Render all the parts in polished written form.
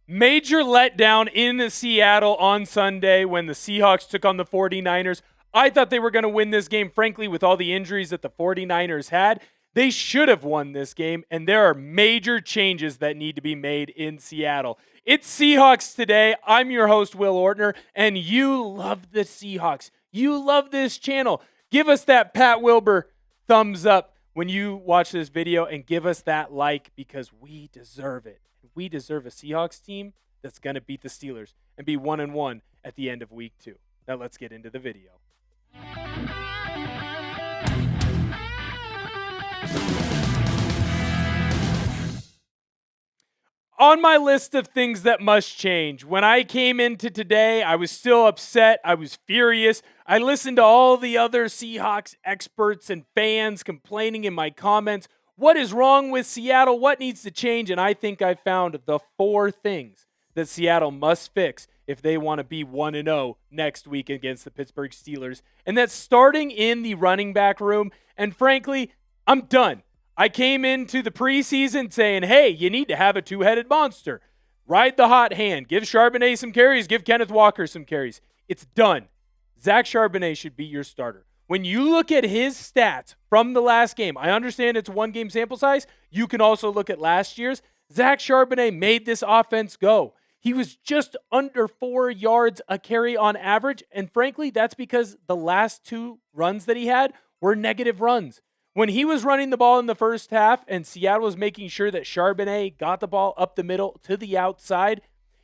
Major letdown in Seattle on Sunday when the Seahawks took on the 49ers. I thought they were going to win this game, frankly, with all the injuries that the 49ers had. They should have won this game, and there are major changes that need to be made in Seattle. It's Seahawks Today. I'm your host, Will Ortner, and you love the Seahawks. You love this channel. Give us that Pat Wilbur thumbs up when you watch this video, and give us that like because we deserve it. We deserve a Seahawks team that's going to beat the Steelers and be 1-1 at the end of week 2. Now let's get into the video. On my list of things that must change, when I came into today, I was still upset. I was furious. I listened to all the other Seahawks experts and fans complaining in my comments. What is wrong with Seattle? What needs to change? And I think I found the 4 things that Seattle must fix if they want to be 1-0 next week against the Pittsburgh Steelers. And that's starting in the running back room. And frankly, I'm done. I came into the preseason saying, hey, you need to have a 2-headed monster. Ride the hot hand. Give Charbonnet some carries. Give Kenneth Walker some carries. It's done. Zach Charbonnet should be your starter. When you look at his stats from the last game, I understand it's a 1-game sample size. You can also look at last year's. Zach Charbonnet made this offense go. He was just under 4 yards a carry on average, and frankly, that's because the last 2 runs that he had were negative runs. When he was running the ball in the first half and Seattle was making sure that Charbonnet got the ball up the middle to the outside,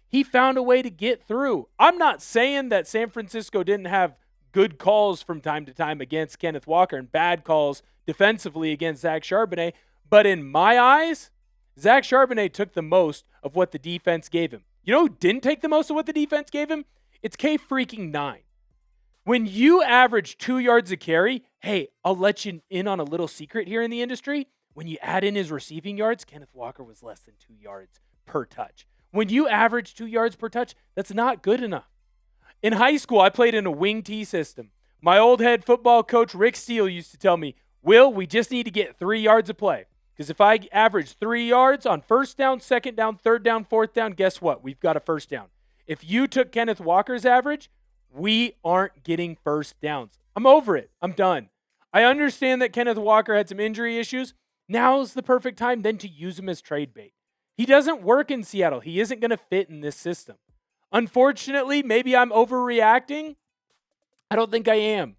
he found a way to get through. I'm not saying that San Francisco didn't have good calls from time to time against Kenneth Walker and bad calls defensively against Zach Charbonnet. But in my eyes, Zach Charbonnet took the most of what the defense gave him. You know who didn't take the most of what the defense gave him? It's K-9. When you average 2 yards a carry, hey, I'll let you in on a little secret here in the industry. When you add in his receiving yards, Kenneth Walker was less than 2 yards per touch. When you average 2 yards per touch, that's not good enough. In high school, I played in a wing T system. My old head football coach, Rick Steele, used to tell me, Will, we just need to get 3 yards of play. Because if I average 3 yards on first down, second down, third down, fourth down, guess what? We've got a first down. If you took Kenneth Walker's average, we aren't getting first downs. I'm over it. I'm done. I understand that Kenneth Walker had some injury issues. Now's the perfect time then to use him as trade bait. He doesn't work in Seattle. He isn't going to fit in this system. Unfortunately, maybe I'm overreacting. I don't think I am.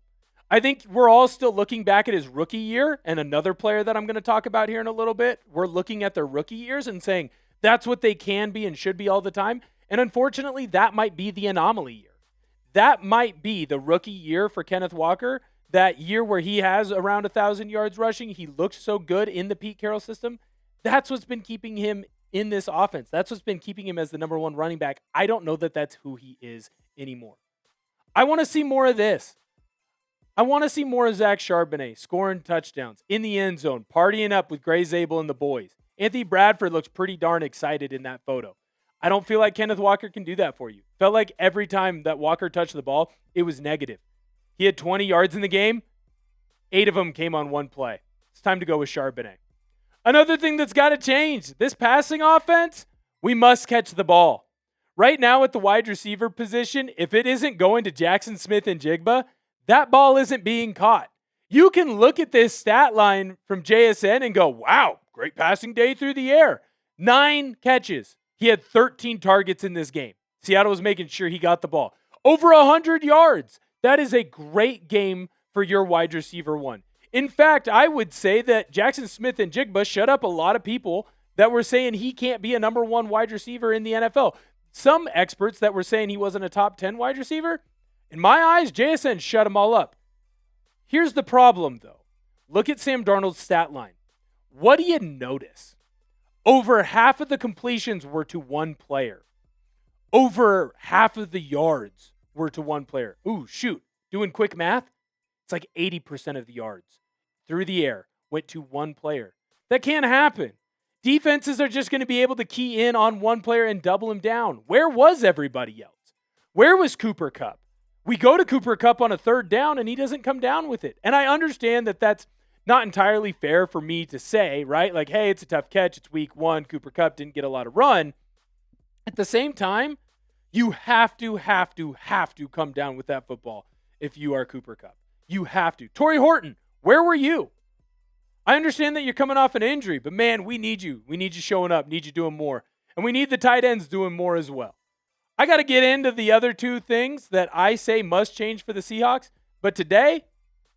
I think we're all still looking back at his rookie year, and another player that I'm going to talk about here in a little bit, we're looking at their rookie years and saying that's what they can be and should be all the time. And unfortunately, that might be the anomaly year. That might be the rookie year for Kenneth Walker, that year where he has around 1,000 yards rushing. He looked so good in the Pete Carroll system. That's what's been keeping him in this offense. That's what's been keeping him as the number 1 running back. I don't know that that's who he is anymore. I want to see more of this. I want to see more of Zach Charbonnet scoring touchdowns in the end zone, partying up with Gray Zabel and the boys. Anthony Bradford looks pretty darn excited in that photo. I don't feel like Kenneth Walker can do that for you. Felt like every time that Walker touched the ball, it was negative. He had 20 yards in the game. 8 of them came on one play. It's time to go with Charbonnet. Another thing that's got to change, this passing offense, we must catch the ball. Right now at the wide receiver position, if it isn't going to Jaxon Smith-Njigba, that ball isn't being caught. You can look at this stat line from JSN and go, wow, great passing day through the air. 9 catches. He had 13 targets in this game. Seattle was making sure he got the ball. Over 100 yards. That is a great game for your wide receiver 1. In fact, I would say that Jaxon Smith-Njigba shut up a lot of people that were saying he can't be a number 1 wide receiver in the NFL. Some experts that were saying he wasn't a top 10 wide receiver. In my eyes, JSN shut them all up. Here's the problem, though. Look at Sam Darnold's stat line. What do you notice? Over half of the completions were to one player. Over half of the yards were to one player. Ooh, shoot. Doing quick math, it's like 80% of the yards through the air went to one player. That can't happen. Defenses are just going to be able to key in on one player and double him down. Where was everybody else? Where was Cooper Kupp? We go to Cooper Kupp on a third down, and he doesn't come down with it. And I understand that that's not entirely fair for me to say, right? Like, hey, it's a tough catch. It's week 1. Cooper Kupp didn't get a lot of run. At the same time, you have to come down with that football if you are Cooper Kupp. You have to. Torrey Horton, where were you? I understand that you're coming off an injury, but man, we need you. We need you showing up, need you doing more. And we need the tight ends doing more as well. I got to get into the other two things that I say must change for the Seahawks, but today,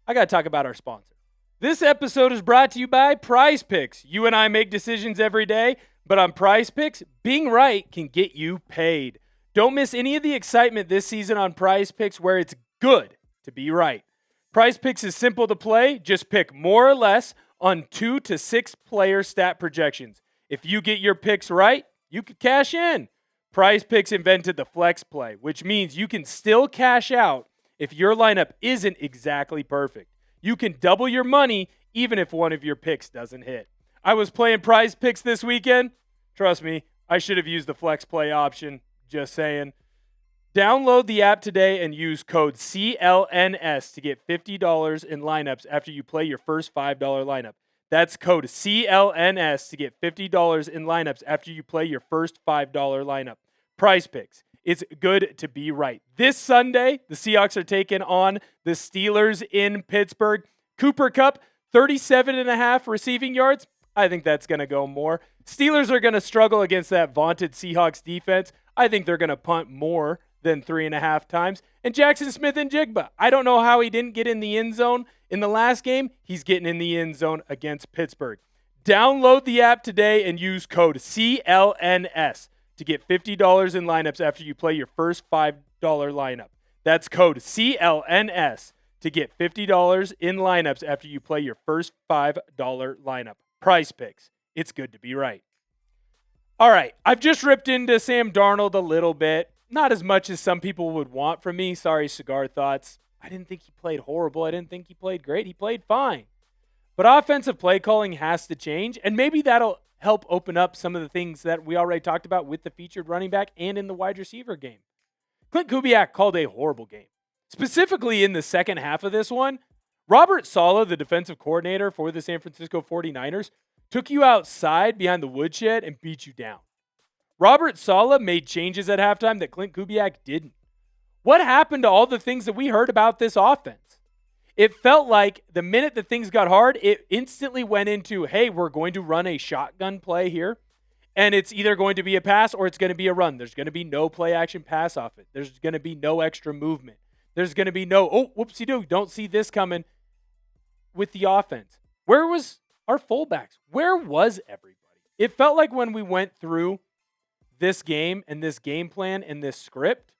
I got to talk about our sponsor. This episode is brought to you by Prize Picks. You and I make decisions every day, but on Prize Picks, being right can get you paid. Don't miss any of the excitement this season on Prize Picks, where it's good to be right. Prize Picks is simple to play. Just pick more or less on 2 to 6 player stat projections. If you get your picks right, you could cash in. Prize Picks invented the flex play, which means you can still cash out if your lineup isn't exactly perfect. You can double your money even if one of your picks doesn't hit. I was playing Prize Picks this weekend. Trust me, I should have used the flex play option. Just saying. Download the app today and use code CLNS to get $50 in lineups after you play your first $5 lineup. That's code CLNS to get $50 in lineups after you play your first $5 lineup. Prize Picks. It's good to be right. This Sunday, the Seahawks are taking on the Steelers in Pittsburgh. Cooper Kupp, 37.5 receiving yards. I think that's going to go more. Steelers are going to struggle against that vaunted Seahawks defense. I think they're going to punt more than 3.5 times. And Jaxon Smith-Njigba, I don't know how he didn't get in the end zone in the last game. He's getting in the end zone against Pittsburgh. Download the app today and use code CLNS to get $50 in lineups after you play your first $5 lineup. That's code CLNS to get $50 in lineups after you play your first $5 lineup. Prize Picks. It's good to be right. All right, I've just ripped into Sam Darnold a little bit. Not as much as some people would want from me. Sorry, Cigar Thoughts. I didn't think he played horrible. I didn't think he played great. He played fine. But offensive play calling has to change, and maybe that'll help open up some of the things that we already talked about with the featured running back and in the wide receiver game. Klint Kubiak called a horrible game. Specifically in the second half of this one, Robert Saleh, the defensive coordinator for the San Francisco 49ers, took you outside behind the woodshed and beat you down. Robert Saleh made changes at halftime that Klint Kubiak didn't. What happened to all the things that we heard about this offense? It felt like the minute that things got hard, it instantly went into, hey, we're going to run a shotgun play here, and it's either going to be a pass or it's going to be a run. There's going to be no play action pass off it. There's going to be no extra movement. There's going to be no, oh, whoopsie-doo, don't see this coming with the offense. Where was our fullbacks? Where was everybody? It felt like when we went through this game and this game plan and this script,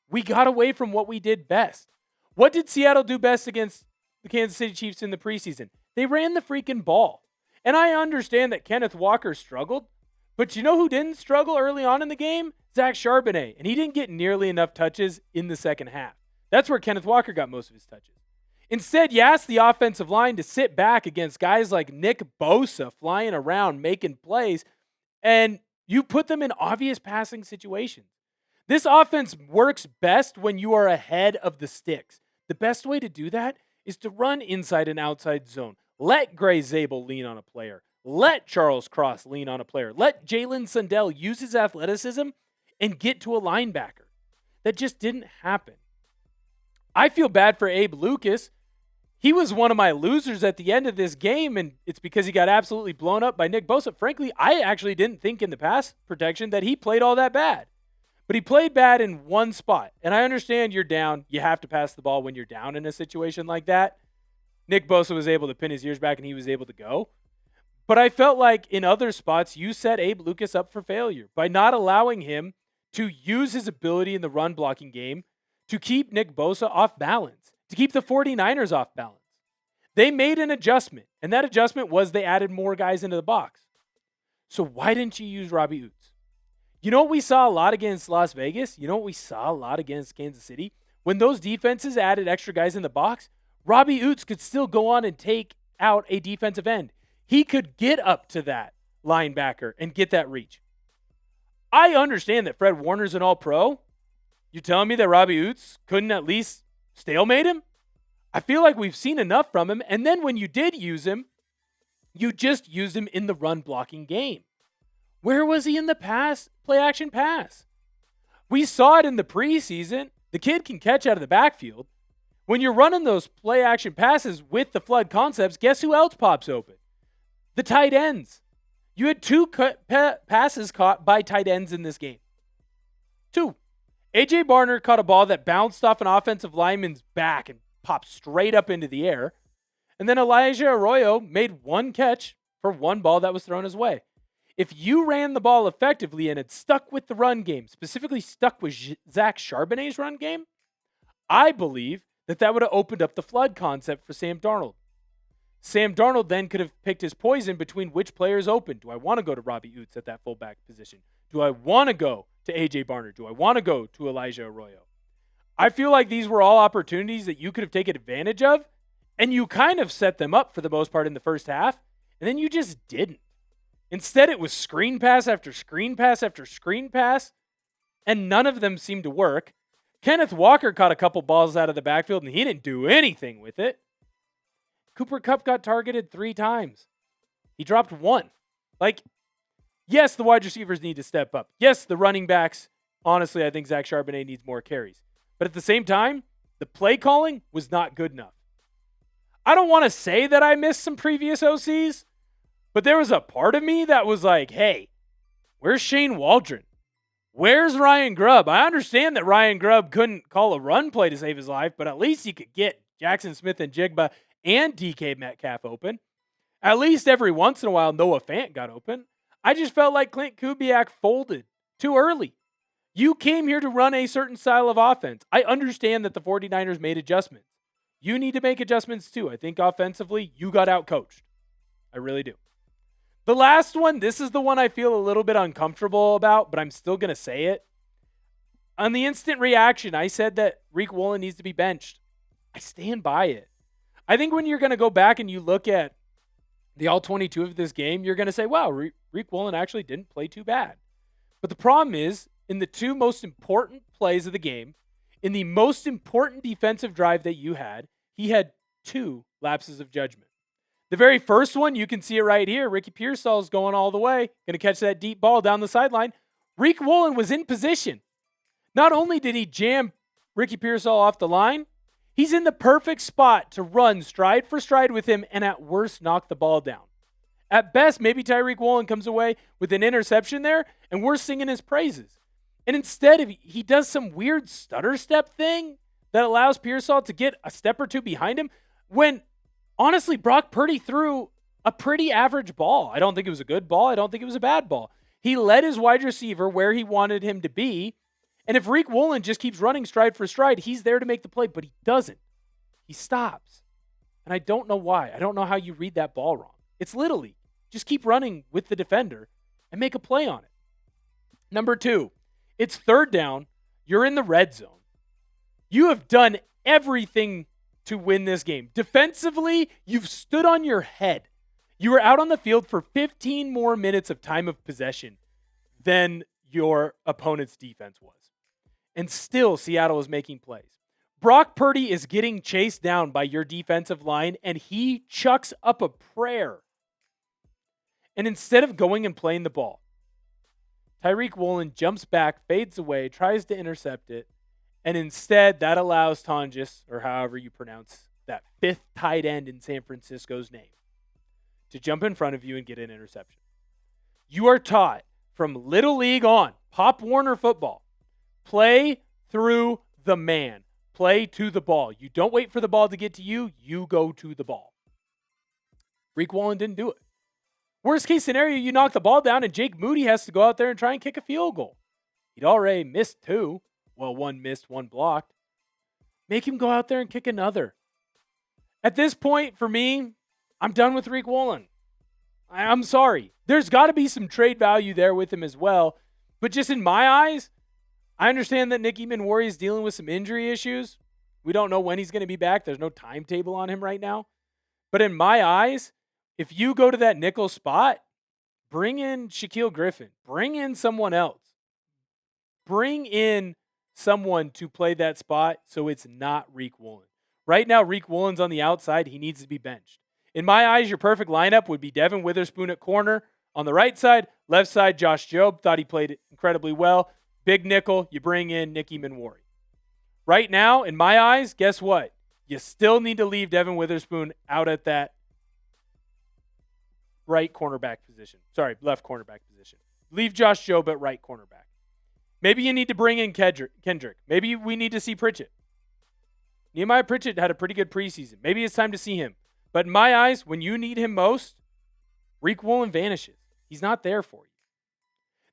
we got away from what we did best. What did Seattle do best against the Kansas City Chiefs in the preseason? They ran the freaking ball. And I understand that Kenneth Walker struggled, but you know who didn't struggle early on in the game? Zach Charbonnet. And he didn't get nearly enough touches in the second half. That's where Kenneth Walker got most of his touches. Instead, you asked the offensive line to sit back against guys like Nick Bosa flying around, making plays, and you put them in obvious passing situations. This offense works best when you are ahead of the sticks. The best way to do that is to run inside and outside zone. Let Gray Zabel lean on a player. Let Charles Cross lean on a player. Let Jalen Sundell use his athleticism and get to a linebacker. That just didn't happen. I feel bad for Abe Lucas. He was one of my losers at the end of this game, and it's because he got absolutely blown up by Nick Bosa. Frankly, I actually didn't think in the pass protection that he played all that bad. But he played bad in one spot. And I understand you're down. You have to pass the ball when you're down in a situation like that. Nick Bosa was able to pin his ears back, and he was able to go. But I felt like in other spots, you set Abe Lucas up for failure by not allowing him to use his ability in the run blocking game to keep Nick Bosa off balance, to keep the 49ers off balance. They made an adjustment, and that adjustment was they added more guys into the box. So why didn't you use Robbie Oots? You know what we saw a lot against Las Vegas? You know what we saw a lot against Kansas City? When those defenses added extra guys in the box, Robbie Oots could still go on and take out a defensive end. He could get up to that linebacker and get that reach. I understand that Fred Warner's an all-pro. You're telling me that Robbie Oots couldn't at least stalemate him? I feel like we've seen enough from him. And then when you did use him, you just used him in the run blocking game. Where was he in the pass play action pass. We saw it in the preseason. The kid can catch out of the backfield. When you're running those play action passes with the flood concepts, guess who else pops open? The tight ends. You had 2 passes caught by tight ends in this game. 2. A.J. Barner caught a ball that bounced off an offensive lineman's back and popped straight up into the air. And then Elijah Arroyo made 1 catch for 1 ball that was thrown his way. If you ran the ball effectively and had stuck with the run game, specifically stuck with Zach Charbonnet's run game, I believe that would have opened up the flood concept for Sam Darnold. Sam Darnold then could have picked his poison between which players open. Do I want to go to Robbie Oots at that fullback position? Do I want to go to A.J. Barner? Do I want to go to Elijah Arroyo? I feel like these were all opportunities that you could have taken advantage of, and you kind of set them up for the most part in the first half, and then you just didn't. Instead, it was screen pass after screen pass after screen pass, and none of them seemed to work. Kenneth Walker caught a couple balls out of the backfield, and he didn't do anything with it. Cooper Kupp got targeted 3 times. He dropped 1. Yes, the wide receivers need to step up. Yes, the running backs, honestly, I think Zach Charbonnet needs more carries. But at the same time, the play calling was not good enough. I don't want to say that I missed some previous OCs, but there was a part of me that was like, hey, where's Shane Waldron? Where's Ryan Grubb? I understand that Ryan Grubb couldn't call a run play to save his life, but at least he could get Jaxon Smith-Njigba and DK Metcalf open. At least every once in a while, Noah Fant got open. I just felt like Klint Kubiak folded too early. You came here to run a certain style of offense. I understand that the 49ers made adjustments. You need to make adjustments too. I think offensively, you got outcoached. I really do. The last one, this is the one I feel a little bit uncomfortable about, but I'm still going to say it. On the instant reaction, I said that Riq Woolen needs to be benched. I stand by it. I think when you're going to go back and you look at the all-22 of this game, you're going to say, wow, Riq Woolen actually didn't play too bad. But the problem is, in the 2 most important plays of the game, in the most important defensive drive that you had, he had 2 lapses of judgment. The very first one, you can see it right here. Ricky Pearsall's going all the way, going to catch that deep ball down the sideline. Riq Woolen was in position. Not only did he jam Ricky Pearsall off the line, he's in the perfect spot to run stride for stride with him and at worst knock the ball down. At best, maybe Riq Woolen comes away with an interception there and we're singing his praises. And instead, he does some weird stutter step thing that allows Pearsall to get a step or 2 behind him when, honestly, Brock Purdy threw a pretty average ball. I don't think it was a good ball. I don't think it was a bad ball. He led his wide receiver where he wanted him to be. And if Riq Woolen just keeps running stride for stride, he's there to make the play, but he doesn't. He stops. And I don't know why. I don't know how you read that ball wrong. It's literally just keep running with the defender and make a play on it. Number 2, it's 3rd down. You're in the red zone. You have done everything to win this game. Defensively, you've stood on your head. You were out on the field for 15 more minutes of time of possession than your opponent's defense was. And still, Seattle is making plays. Brock Purdy is getting chased down by your defensive line, and he chucks up a prayer. And instead of going and playing the ball, Riq Woolen jumps back, fades away, tries to intercept it, and instead that allows Tonjes, or however you pronounce that 5th tight end in San Francisco's name, to jump in front of you and get an interception. You are taught from Little League on, Pop Warner football, play through the man. Play to the ball. You don't wait for the ball to get to you. You go to the ball. Riq Woolen didn't do it. Worst case scenario, you knock the ball down and Jake Moody has to go out there and try and kick a field goal. He'd already missed 2. Well, 1 missed, 1 blocked. Make him go out there and kick another. At this point, for me, I'm done with Riq Woolen. I'm sorry. There's got to be some trade value there with him as well. But just in my eyes, I understand that Nicky Manwari is dealing with some injury issues. We don't know when he's going to be back. There's no timetable on him right now. But in my eyes, if you go to that nickel spot, bring in Shaquille Griffin. Bring in someone else. Bring in someone to play that spot so it's not Riq Woolen. Right now, Riq Woolen's on the outside. He needs to be benched. In my eyes, your perfect lineup would be Devin Witherspoon at corner, on the right side. Left side, Josh Jobe. Thought he played incredibly well. Big nickel, you bring in Nicky Manwari. Right now, in my eyes, guess what? You still need to leave Devin Witherspoon out at that left cornerback position. Leave Josh Jobe at right cornerback. Maybe you need to bring in Kendrick. Maybe we need to see Pritchett. Nehemiah Pritchett had a pretty good preseason. Maybe it's time to see him. But in my eyes, when you need him most, Riq Woolen vanishes. He's not there for you.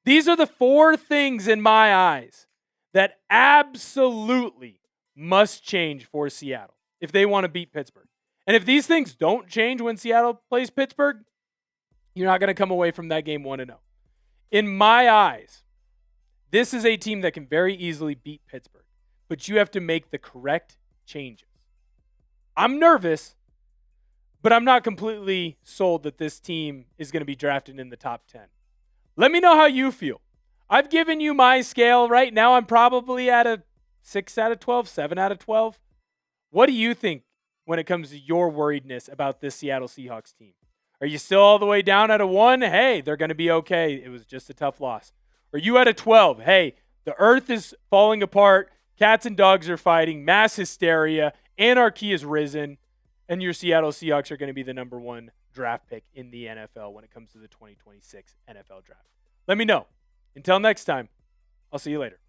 These are the 4 things in my eyes that absolutely must change for Seattle if they want to beat Pittsburgh. And if these things don't change when Seattle plays Pittsburgh, you're not going to come away from that game 1-0. In my eyes, this is a team that can very easily beat Pittsburgh, but you have to make the correct changes. I'm nervous, but I'm not completely sold that this team is going to be drafted in the top 10. Let me know how you feel. I've given you my scale. Right now, I'm probably at a 6 out of 12, 7 out of 12. What do you think when it comes to your worriedness about this Seattle Seahawks team? Are you still all the way down at a 1? Hey, they're going to be okay. It was just a tough loss. Are you at a 12? Hey, the earth is falling apart. Cats and dogs are fighting. Mass hysteria. Anarchy has risen. And your Seattle Seahawks are going to be the number 1 draft pick in the NFL when it comes to the 2026 NFL draft. Let me know. Until next time, I'll see you later.